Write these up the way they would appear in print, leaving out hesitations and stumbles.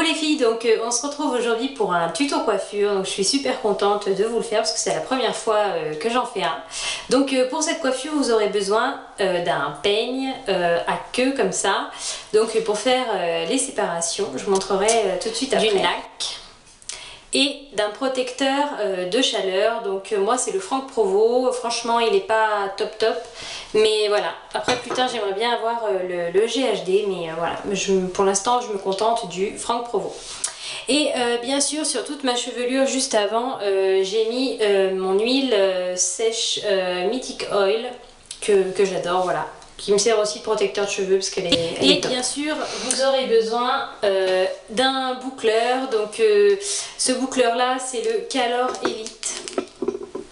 les filles, donc on se retrouve aujourd'hui pour un tuto coiffure, donc je suis super contente de vous le faire parce que c'est la première fois que j'en fais un. Donc pour cette coiffure vous aurez besoin d'un peigne à queue comme ça, donc pour faire les séparations, je vous montrerai tout de suite après. D'une laque et d'un protecteur de chaleur, donc moi c'est le Franck Provo, franchement il n'est pas top top, mais voilà, après plus tard j'aimerais bien avoir le GHD, mais voilà, pour l'instant je me contente du Franck Provo. Et bien sûr sur toute ma chevelure juste avant j'ai mis mon huile sèche Mythic Oil que j'adore, voilà, qui me sert aussi de protecteur de cheveux parce qu'elle est, et bien sûr vous aurez besoin d'un boucleur, donc ce boucleur là c'est le Calor Elite,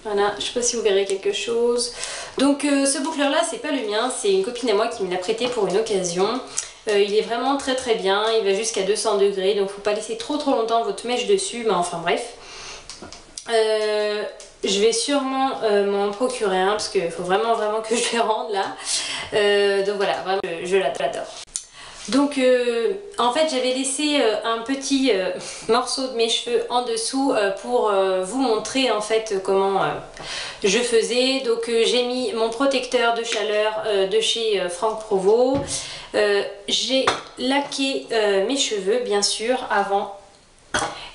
voilà, je sais pas si vous verrez quelque chose. Donc ce boucleur là c'est pas le mien, c'est une copine à moi qui me l'a prêté pour une occasion. Il est vraiment très très bien, il va jusqu'à 200 degrés, donc faut pas laisser trop longtemps votre mèche dessus, mais enfin bref. Je vais sûrement m'en procurer un parce qu'il faut vraiment que je le rende là. Donc voilà, vraiment je l'adore. Donc en fait j'avais laissé un petit morceau de mes cheveux en dessous pour vous montrer en fait comment je faisais. Donc j'ai mis mon protecteur de chaleur de chez Franck Provo. J'ai laqué mes cheveux bien sûr avant.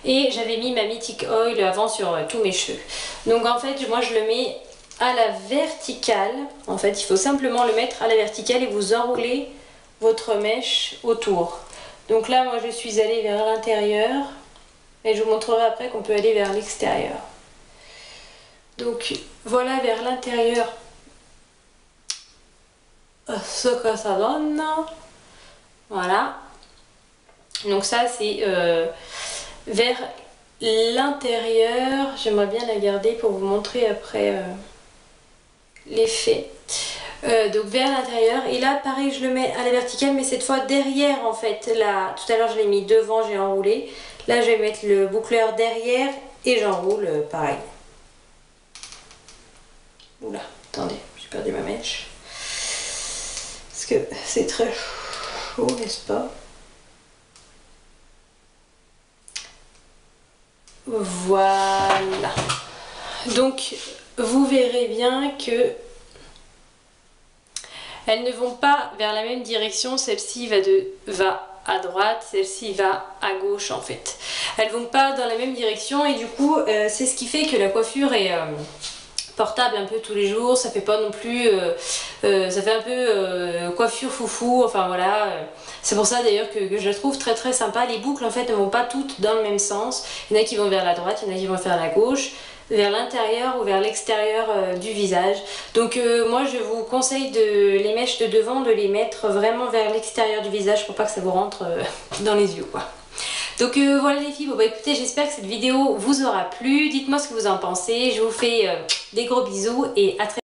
Et j'avais mis ma Mythic Oil avant sur tous mes cheveux. Donc en fait moi je le mets à la verticale. En fait il faut simplement le mettre à la verticale et vous enroulez votre mèche autour. Donc là moi je suis allée vers l'intérieur et je vous montrerai après qu'on peut aller vers l'extérieur. Donc voilà vers l'intérieur ce que ça donne. Voilà. Donc ça c'est vers l'intérieur. J'aimerais bien la garder pour vous montrer après l'effet. Donc vers l'intérieur, et là pareil je le mets à la verticale, mais cette fois derrière en fait. Là tout à l'heure je l'ai mis devant, j'ai enroulé, là je vais mettre le boucleur derrière et j'enroule pareil. Oula, attendez, j'ai perdu ma mèche parce que c'est très chaud, n'est-ce pas? Voilà, donc vous verrez bien que elles ne vont pas vers la même direction, celle-ci va à droite, celle-ci va à gauche en fait. Elles vont pas dans la même direction et du coup c'est ce qui fait que la coiffure est portable un peu tous les jours, ça fait pas non plus, ça fait un peu coiffure foufou, enfin voilà. C'est pour ça d'ailleurs que je la trouve très sympa. Les boucles en fait ne vont pas toutes dans le même sens, il y en a qui vont vers la droite, il y en a qui vont vers la gauche, vers l'intérieur ou vers l'extérieur du visage. Donc moi je vous conseille les mèches de devant de les mettre vraiment vers l'extérieur du visage pour pas que ça vous rentre dans les yeux quoi. Donc voilà les filles, bon bah écoutez, j'espère que cette vidéo vous aura plu, dites-moi ce que vous en pensez, je vous fais des gros bisous et à très bientôt.